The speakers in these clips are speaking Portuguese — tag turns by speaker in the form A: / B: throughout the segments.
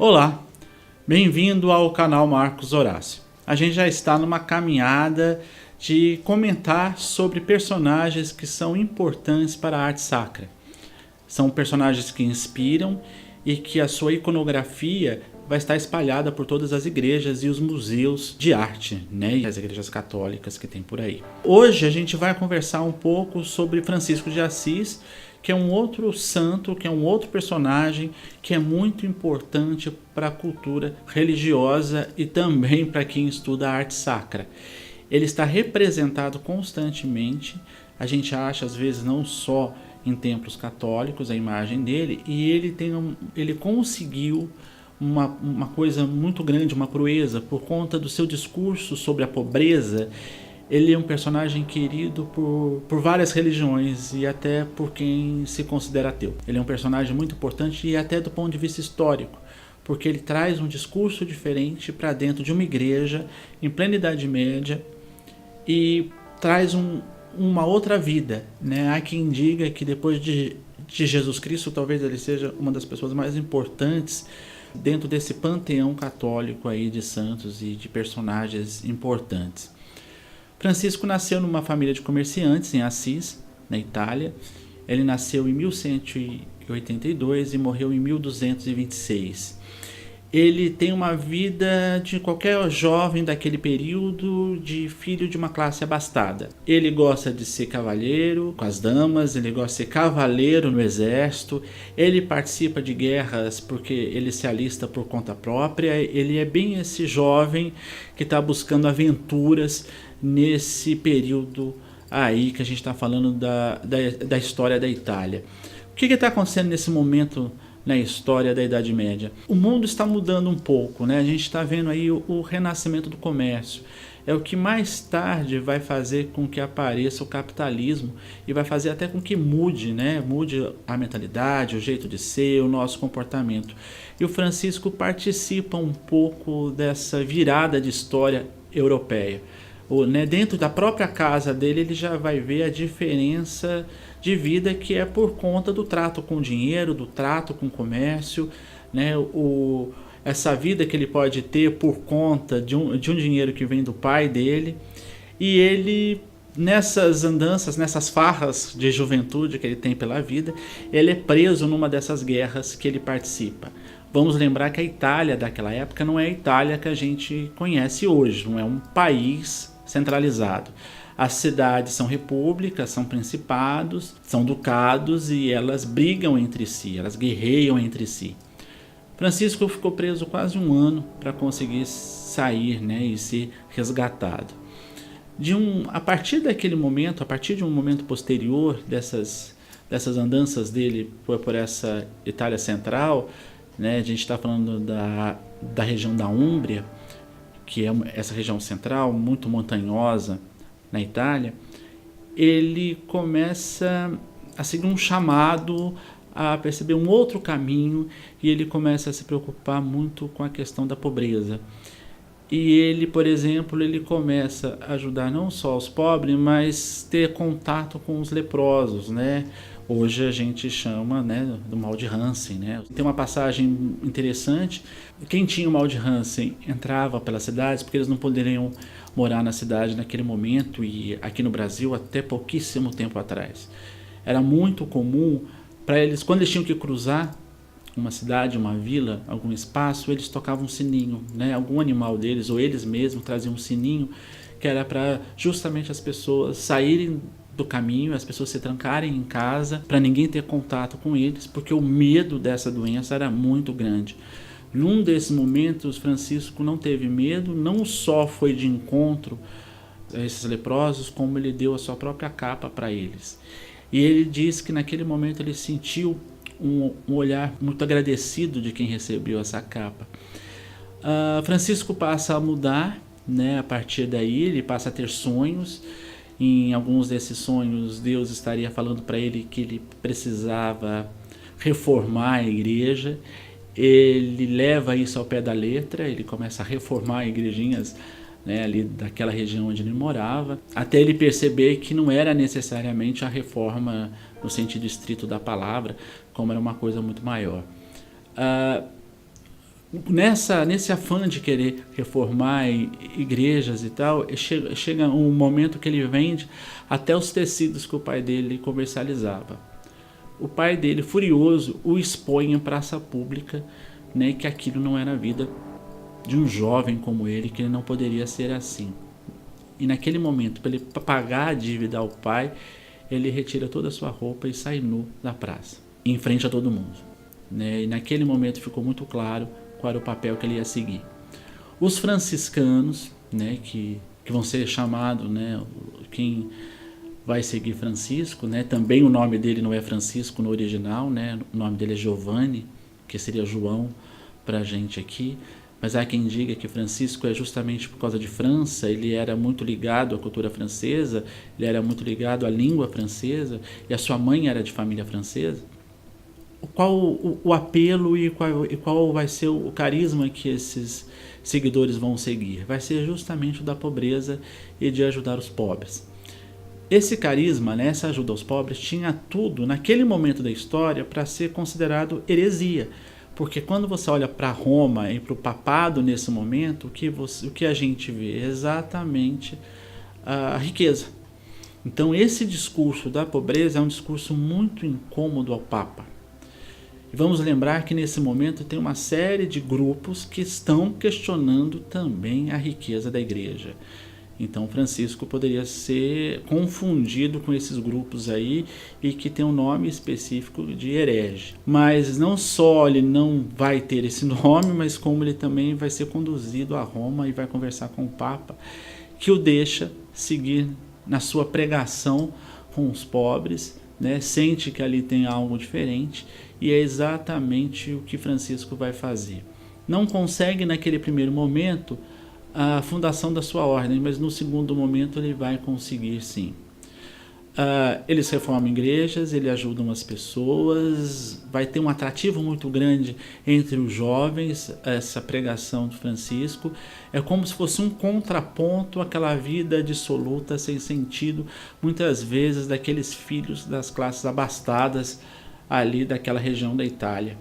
A: Olá, bem-vindo ao canal Marcos Horácio. A gente já está numa caminhada de comentar sobre personagens que são importantes para a arte sacra. São personagens que inspiram e que a sua iconografia vai estar espalhada por todas as igrejas e os museus de arte, né? E as igrejas católicas que tem por aí. Hoje a gente vai conversar um pouco sobre Francisco de Assis, que é um outro santo, que é um outro personagem que é muito importante para a cultura religiosa e também para quem estuda a arte sacra. Ele está representado constantemente, a gente acha às vezes não só em templos católicos a imagem dele, e ele conseguiu uma coisa muito grande, uma proeza, por conta do seu discurso sobre a pobreza. Ele é um personagem querido por várias religiões e até por quem se considera ateu. Ele é um personagem muito importante e até do ponto de vista histórico, porque ele traz um discurso diferente para dentro de uma igreja em plena Idade Média e traz uma outra vida, né? Há quem diga que depois de Jesus Cristo, talvez ele seja uma das pessoas mais importantes dentro desse panteão católico aí de santos e de personagens importantes. Francisco nasceu numa família de comerciantes em Assis, na Itália. Ele nasceu em 1182 e morreu em 1226. Ele tem uma vida de qualquer jovem daquele período, de filho de uma classe abastada. Ele gosta de ser cavalheiro com as damas, ele gosta de ser cavaleiro no exército, ele participa de guerras porque ele se alista por conta própria. Ele é bem esse jovem que está buscando aventuras nesse período aí que a gente está falando da história da Itália. O que está acontecendo nesse momento na história da Idade Média? O mundo está mudando um pouco, né? A gente está vendo aí o renascimento do comércio. É o que mais tarde vai fazer com que apareça o capitalismo e vai fazer até com que mude, né? Mude a mentalidade, o jeito de ser, o nosso comportamento. E o Francisco participa um pouco dessa virada de história europeia. Dentro da própria casa dele, ele já vai ver a diferença de vida que é por conta do trato com o dinheiro, do trato com o comércio, né? Essa vida que ele pode ter por conta de um dinheiro que vem do pai dele. E ele, nessas andanças, nessas farras de juventude que ele tem pela vida, ele é preso numa dessas guerras que ele participa. Vamos lembrar que a Itália daquela época não é a Itália que a gente conhece hoje, não é um país centralizado. As cidades são repúblicas, são principados, são ducados e elas brigam entre si, elas guerreiam entre si. Francisco ficou preso quase um ano para conseguir sair, né, e ser resgatado. A partir daquele momento, a partir de um momento posterior dessas andanças dele por essa Itália central, né, a gente está falando da região da Úmbria, que é essa região central, muito montanhosa na Itália. Ele começa a seguir um chamado a perceber um outro caminho e ele começa a se preocupar muito com a questão da pobreza. E ele, por exemplo, ele começa a ajudar não só os pobres, mas ter contato com os leprosos, né? Hoje a gente chama, né, do mal de Hansen, né? Tem uma passagem interessante. Quem tinha o mal de Hansen entrava pelas cidades porque eles não poderiam morar na cidade naquele momento, e aqui no Brasil até pouquíssimo tempo atrás. Era muito comum para eles, quando eles tinham que cruzar uma cidade, uma vila, algum espaço, eles tocavam um sininho, né? Algum animal deles ou eles mesmos traziam um sininho que era para justamente as pessoas saírem do caminho, as pessoas se trancarem em casa para ninguém ter contato com eles, porque o medo dessa doença era muito grande. Num desses momentos, Francisco não teve medo, não só foi de encontro a esses leprosos, como ele deu a sua própria capa para eles. E ele diz que naquele momento ele sentiu um olhar muito agradecido de quem recebeu essa capa. Francisco passa a mudar, né? A partir daí ele passa a ter sonhos. Em alguns desses sonhos, Deus estaria falando para ele que ele precisava reformar a igreja. Ele leva isso ao pé da letra, ele começa a reformar igrejinhas, né, ali daquela região onde ele morava, até ele perceber que não era necessariamente a reforma no sentido estrito da palavra, como era uma coisa muito maior. Nesse afã de querer reformar igrejas e tal, chega um momento que ele vende até os tecidos que o pai dele comercializava. O pai dele, furioso, o expõe em praça pública, né, que aquilo não era a vida de um jovem como ele, que ele não poderia ser assim. E naquele momento, para ele pagar a dívida ao pai, ele retira toda a sua roupa e sai nu da praça, em frente a todo mundo, né? E naquele momento ficou muito claro qual era o papel que ele ia seguir. Os franciscanos, né, que vão ser chamados, né, quem vai seguir Francisco, né, também o nome dele não é Francisco no original, né, o nome dele é Giovanni, que seria João para a gente aqui, mas há quem diga que Francisco é justamente por causa de França, ele era muito ligado à cultura francesa, ele era muito ligado à língua francesa, e a sua mãe era de família francesa. Qual o apelo e qual vai ser o carisma que esses seguidores vão seguir? Vai ser justamente o da pobreza e de ajudar os pobres. Esse carisma, né, essa ajuda aos pobres, tinha tudo naquele momento da história para ser considerado heresia. Porque quando você olha para Roma e para o papado nesse momento, o que a gente vê é exatamente a riqueza. Então esse discurso da pobreza é um discurso muito incômodo ao Papa. E vamos lembrar que nesse momento tem uma série de grupos que estão questionando também a riqueza da igreja. Então Francisco poderia ser confundido com esses grupos aí e que tem um nome específico de herege. Mas não só ele não vai ter esse nome, mas como ele também vai ser conduzido a Roma e vai conversar com o Papa, que o deixa seguir na sua pregação com os pobres, né? Sente que ali tem algo diferente e é exatamente o que Francisco vai fazer. Não consegue naquele primeiro momento a fundação da sua ordem, mas no segundo momento ele vai conseguir sim. Eles reformam igrejas, ele ajudam as pessoas, vai ter um atrativo muito grande entre os jovens, essa pregação de Francisco. É como se fosse um contraponto àquela vida dissoluta, sem sentido, muitas vezes daqueles filhos das classes abastadas ali daquela região da Itália.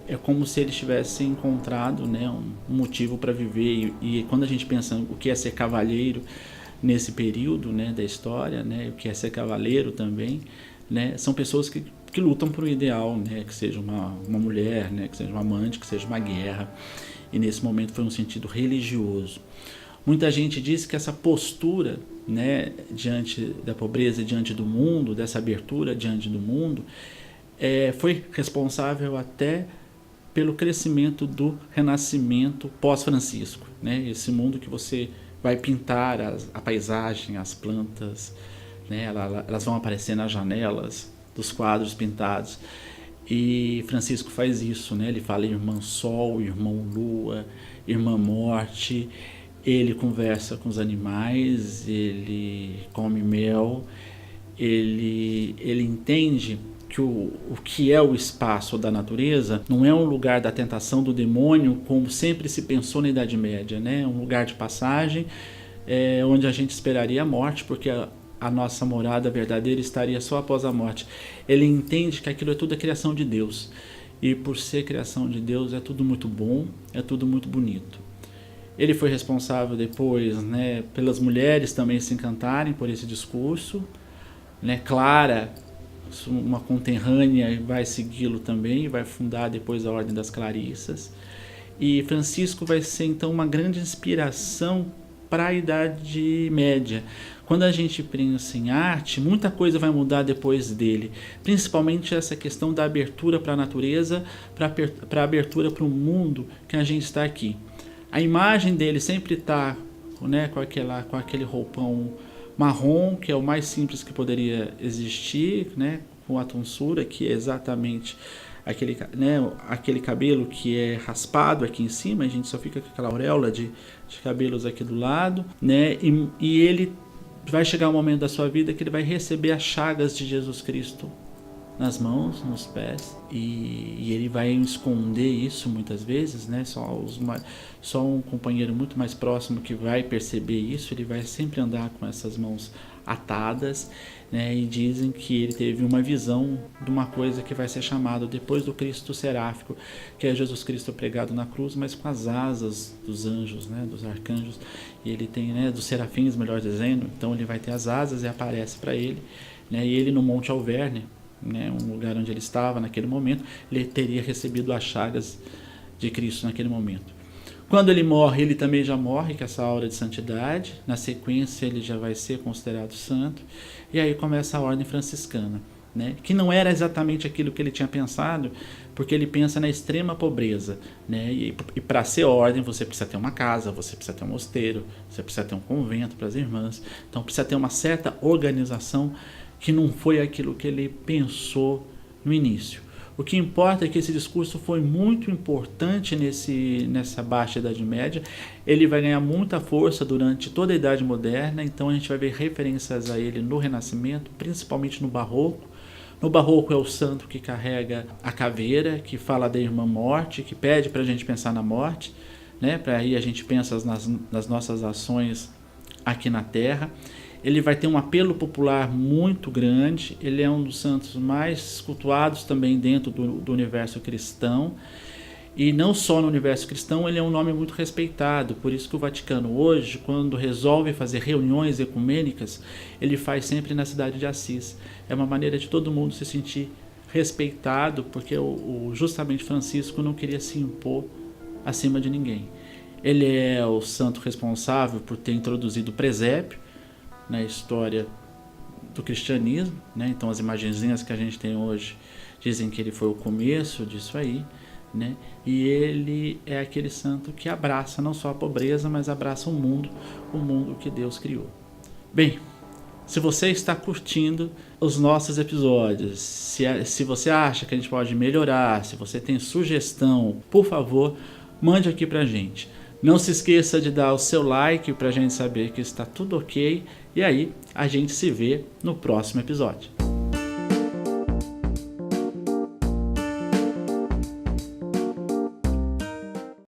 A: É como se eles tivessem encontrado, né, um motivo para viver. E quando a gente pensa o que é ser cavalheiro nesse período, né, da história, né, o que é ser cavaleiro também, né, são pessoas que lutam por um ideal, né, que seja uma mulher, né, que seja uma amante, que seja uma guerra. E nesse momento foi um sentido religioso. Muita gente diz que essa postura, né, diante da pobreza, diante do mundo, dessa abertura diante do mundo, foi responsável até pelo crescimento do renascimento pós-Francisco, né? Esse mundo que você vai pintar a paisagem, as plantas, né? Elas vão aparecer nas janelas dos quadros pintados. E Francisco faz isso, né? Ele fala irmã Sol, irmão Lua, irmã Morte. Ele conversa com os animais, ele come mel, ele entende que o que é o espaço da natureza não é um lugar da tentação do demônio, como sempre se pensou na Idade Média, né? Um lugar de passagem, onde a gente esperaria a morte, porque a nossa morada verdadeira estaria só após a morte. Ele entende que aquilo é tudo a criação de Deus, e por ser criação de Deus é tudo muito bom, é tudo muito bonito. Ele foi responsável depois, né, pelas mulheres também se encantarem por esse discurso, né? Clara, uma conterrânea, vai segui-lo também, vai fundar depois a Ordem das Clarissas. E Francisco vai ser então uma grande inspiração para a Idade Média. Quando a gente pensa em arte, muita coisa vai mudar depois dele, principalmente essa questão da abertura para a natureza, para a abertura para o mundo que a gente está aqui. A imagem dele sempre está, né, com aquele roupão marrom, que é o mais simples que poderia existir, né, com a tonsura, que é exatamente aquele cabelo que é raspado aqui em cima, a gente só fica com aquela auréola de cabelos aqui do lado, né, e ele vai chegar um momento da sua vida que ele vai receber as chagas de Jesus Cristo nas mãos, nos pés, e ele vai esconder isso muitas vezes, né? Só um companheiro muito mais próximo que vai perceber isso. Ele vai sempre andar com essas mãos atadas, né? E dizem que ele teve uma visão de uma coisa que vai ser chamada depois do Cristo seráfico, que é Jesus Cristo pregado na cruz, mas com as asas dos anjos, né? Dos arcanjos, e ele tem, né? Dos serafins, melhor dizendo. Então ele vai ter as asas e aparece para ele, né? E ele no Monte Alverne, né? Um lugar onde ele estava naquele momento, ele teria recebido as chagas de Cristo naquele momento. Quando ele morre, ele também já morre com essa aura de santidade. Na sequência, ele já vai ser considerado santo. E aí começa a ordem franciscana, né? Que não era exatamente aquilo que ele tinha pensado, porque ele pensa na extrema pobreza, né? E para ser ordem, você precisa ter uma casa, você precisa ter um mosteiro, você precisa ter um convento para as irmãs. Então precisa ter uma certa organização que não foi aquilo que ele pensou no início. O que importa é que esse discurso foi muito importante nessa baixa Idade Média. Ele vai ganhar muita força durante toda a Idade Moderna, então a gente vai ver referências a ele no Renascimento, principalmente no Barroco. No Barroco é o santo que carrega a caveira, que fala da irmã morte, que pede para a gente pensar na morte, né? Para aí a gente pensa nas nossas ações aqui na Terra. Ele vai ter um apelo popular muito grande, ele é um dos santos mais cultuados também dentro do universo cristão, e não só no universo cristão, ele é um nome muito respeitado, por isso que o Vaticano hoje, quando resolve fazer reuniões ecumênicas, ele faz sempre na cidade de Assis. É uma maneira de todo mundo se sentir respeitado, porque justamente Francisco não queria se impor acima de ninguém. Ele é o santo responsável por ter introduzido o presépio na história do cristianismo, né? Então as imagenzinhas que a gente tem hoje dizem que ele foi o começo disso aí, né? E ele é aquele santo que abraça não só a pobreza, mas abraça o mundo que Deus criou. Bem, se você está curtindo os nossos episódios, se você acha que a gente pode melhorar, se você tem sugestão, por favor, mande aqui pra gente. Não se esqueça de dar o seu like para a gente saber que está tudo ok. E aí, a gente se vê no próximo episódio.